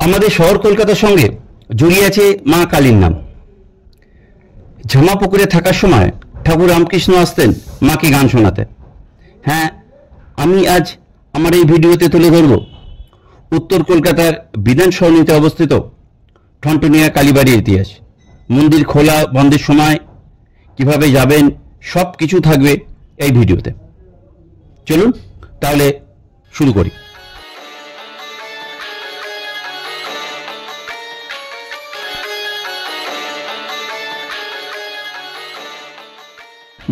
আমাদের শহর কলকাতার সঙ্গে জড়িয়ে আছে মা কালীর নাম। ঝামাপুকুরে থাকার সময় ঠাকুর রামকৃষ্ণ আসতেন মাকে গান শোনাতে। হ্যাঁ, আমি আজ আমার এই ভিডিওতে তুলে ধরব উত্তর কলকাতার বিধান সরণিতে অবস্থিত ঠনঠনিয়া কালীবাড়ির ইতিহাস। মন্দির খোলা বন্ধের সময় কিভাবে যাবেন সব কিছু থাকবে এই ভিডিওতে। চলুন তাহলে শুরু করি।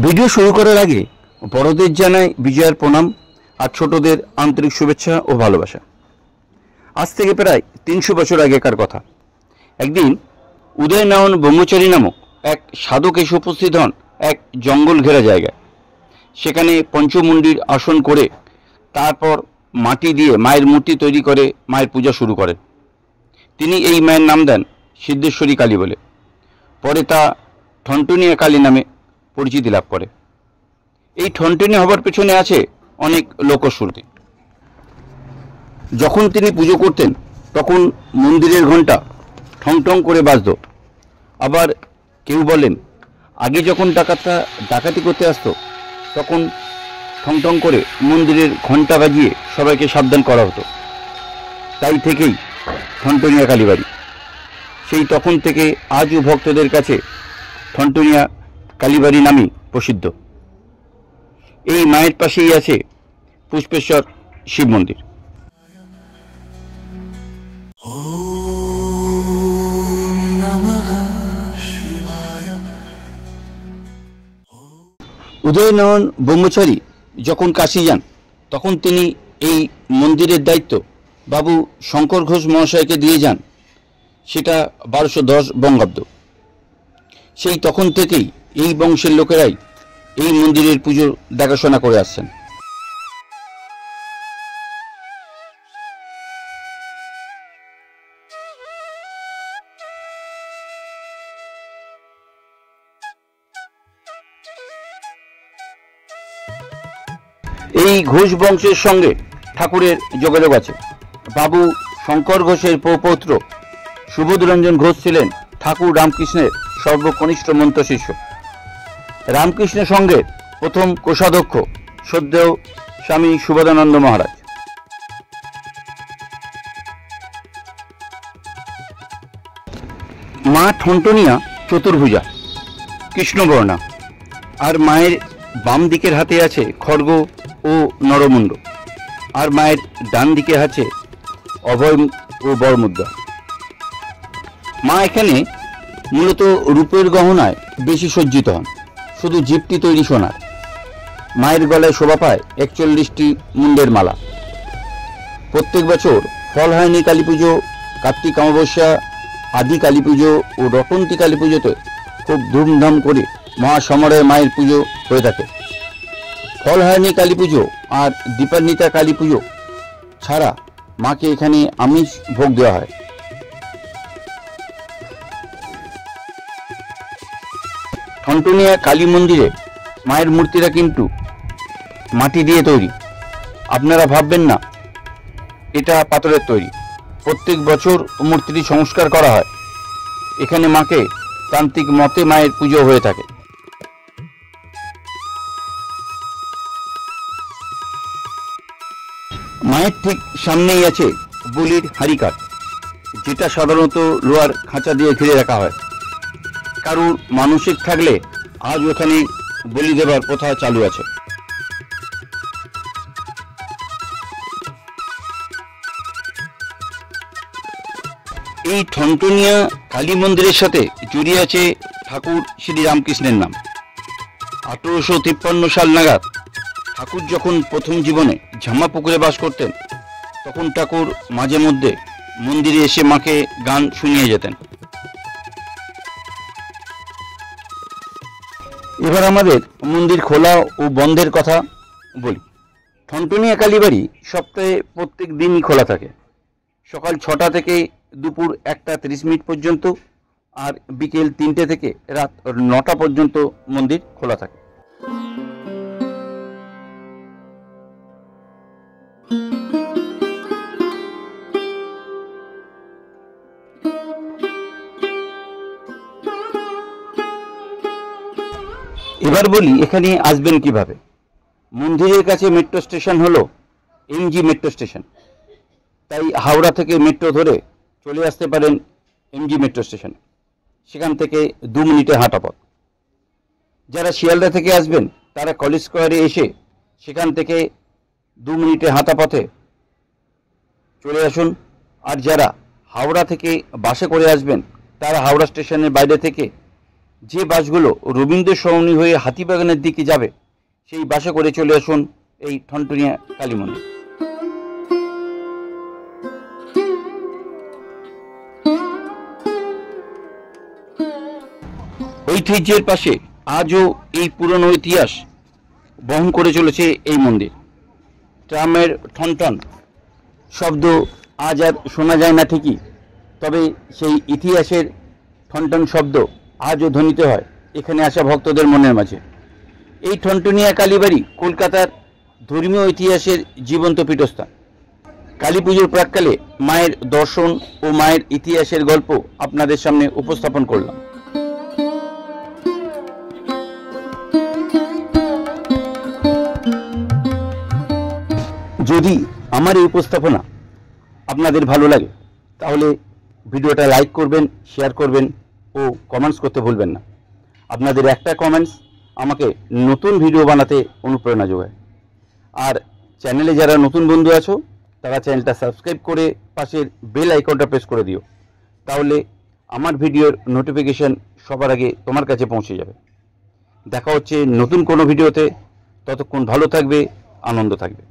ভিডিও শুরু করার আগে বড়দের জানাই বিজয়ার প্রণাম আর ছোটদের আন্তরিক শুভেচ্ছা ও ভালোবাসা। আজ থেকে প্রায় 300 বছর আগেকার কথা। একদিন উদয়নারায়ণ ব্রহ্মচারী নামক এক সাধক এসে উপস্থিত হন এক জঙ্গল ঘেরা জায়গায়। সেখানে পঞ্চমুণ্ডির আসন করে তারপর মাটি দিয়ে মায়ের মূর্তি তৈরি করে মায়ের পূজা শুরু করেন। তিনি এই মায়ের নাম দেন সিদ্ধেশ্বরী কালী বলে। পরে তা ঠনঠনিয়া কালী নামে পরিচিতি লাভ করে। এই ঠনঠনি হবার পেছনে আছে অনেক লোকশ্রুতি। যখন তিনি পুজো করতেন তখন মন্দিরের ঘণ্টা ঠং ঠং করে বাজত। আবার কেউ বলেন আগে যখন ডাকাতরা ডাকাতি করতে আসতো তখন ঠং ঠং করে মন্দিরের ঘণ্টা বাজিয়ে সবাইকে সাবধান করা হতো। তাই থেকেই ঠনঠনিয়া কালীবাড়ি। সেই তখন থেকে আজও ভক্তদের কাছে ঠনঠনিয়া কালীবাড়ি নামই প্রসিদ্ধ। এই মায়ের পাশেই আছে পুষ্পেশ্বর শিব মন্দির। উদয়নারায়ণ ব্রহ্মচারী যখন কাশী যান তখন তিনি এই মন্দিরের দায়িত্ব বাবু শঙ্কর ঘোষ মহাশয়কে দিয়ে যান। সেটা 1210 বঙ্গাব্দ। সেই তখন থেকেই এই বংশের লোকেরাই এই মন্দিরের পুজো দেখাশোনা করে আসছেন। এই ঘোষ বংশের সঙ্গে ঠাকুরের যোগাযোগ আছে। বাবু শঙ্কর ঘোষের পৌত্র সুবোধরঞ্জন ঘোষ ছিলেন ঠাকুর রামকৃষ্ণের সর্বকনিষ্ঠ মন্ত্র শিষ্য। রামকৃষ্ণের সঙ্গে প্রথম কোষাধ্যক্ষ শ্রদ্ধেয় স্বামী সুবোধানন্দ মহারাজ। মা ঠনঠনিয়া চতুর্ভুজা, কৃষ্ণবর্ণা, আর মায়ের বাম দিকের হাতে আছে খড়গ ও নরমুণ্ড, আর মায়ের ডান দিকে আছে অভয় ও বরমুদ্রা। মা এখানে মূলত রূপের গহনায় বেশি সজ্জিত হন, শুধু জিপটি তৈরি সোনার। মায়ের গলায় শোভা পায় 41টি মুন্ডের মালা। প্রত্যেক বছর ফল হয়নি কালী পুজো, কার্তিক অমাবস্যা, আদি কালী পুজো ও রটন্তী কালী পুজোতে খুব ধুমধাম করে মহাসমারোহে মায়ের পুজো হয়ে থাকে। ফল হয়নি কালী পুজো আর দীপান্বিতা কালী পুজো ছাড়া মাকে এখানে আমিষ ভোগ দেওয়া হয়। ঠনঠনিয়া কালী মন্দিরে মায়ের মূর্তিরা কিন্তু মাটি দিয়ে তৈরি। আপনারা ভাববেন না এটা পাথরের তৈরি। প্রত্যেক বছর মূর্তিটি সংস্কার করা হয়। এখানে মাকে তান্ত্রিক মতে মায়ের পুজো হয়ে থাকে। মায়ের ঠিক সামনেই আছে বলির হাড়িকাঠ, যেটা সাধারণত লোহার খাঁচা দিয়ে ঘিরে রাখা হয়। কারুর মানসিক থাকলে আজ ওখানে বলি দেবার প্রথা চালু আছে। এই ঠনঠনিয়া কালী মন্দিরের সাথে জড়িয়ে আছে ঠাকুর শ্রী রামকৃষ্ণের নাম। 1853 সাল নাগাদ ঠাকুর যখন প্রথম জীবনে ঝামাপুকুরে বাস করতেন তখন ঠাকুর মাঝে মধ্যে মন্দিরে এসে মাকে গান শুনিয়ে যেতেন। এবার আমাদের মন্দির খোলা ও বন্ধের কথা বলি। ঠনঠনিয়া কালীবাড়ি সপ্তাহে প্রত্যেক দিনই খোলা থাকে। সকাল 6টা থেকে দুপুর 1টা 30 মিনিট পর্যন্ত, আর বিকেল 3টে থেকে রাত 9টা পর্যন্ত মন্দির খোলা থাকে। এবার বলি এখানে আসবেন কিভাবে। মন্দিরের কাছে মেট্রো স্টেশন হলো এমজি মেট্রো স্টেশন, তাই হাওড়া থেকে মেট্রো ধরে চলে আসতে পারেন এমজি মেট্রো স্টেশনে। সেখান থেকে 2 মিনিটে হাঁটা পথ। যারা শিয়ালদা থেকে আসবেন তারা কলেজ স্কোয়ারে এসে সেখান থেকে 2 মিনিটে হাঁটা পথে চলে আসুন। আর যারা হাওড়া থেকে বাসে করে আসবেন তারা হাওড়া স্টেশনের বাইরে থেকে যে বাসগুলো রবীন্দ্র সরণি হয়ে হাতিবাগানের দিকে যাবে সেই বাসে করে চলে আসুন এই ঠনঠনিয়া কালী মন্দির। ঐতিহ্যের পাশে আজও এই পুরনো ইতিহাস বহন করে চলেছে এই মন্দির। ট্রামের ঠনঠন শব্দ আজ আর শোনা যায় না ঠিকই, তবে সেই ইতিহাসের ঠনঠন শব্দ আজও ধ্বনিত হয় এখানে আসা ভক্তদের মনের মাঝে। এই ঠনঠনিয়া কালীবাড়ি কলকাতার ধর্মীয় ইতিহাসের জীবন্ত পীঠস্থান। কালী পুজোর প্রাক্কালে মায়ের দর্শন ও মায়ের ইতিহাসের গল্প আপনাদের সামনে উপস্থাপন করলাম। যদি আমার এই উপস্থাপনা আপনাদের ভালো লাগে তাহলে ভিডিওটা লাইক করবেন, শেয়ার করবেন ও কমেন্টস করতে ভুলবেন না। আপনাদের একটা কমেন্টস আমাকে নতুন ভিডিও বানাতে অনুপ্রেরণা যোগায়। আর চ্যানেলে যারা নতুন বন্ধু আছো তারা চ্যানেলটা সাবস্ক্রাইব করে পাশের বেল আইকনটা প্রেস করে দিও, তাহলে আমার ভিডিওর নোটিফিকেশন সবার আগে তোমার কাছে পৌঁছে যাবে। দেখা হচ্ছে নতুন কোনো ভিডিওতে, ততক্ষণ ভালো থাকবে, আনন্দ থাকবে।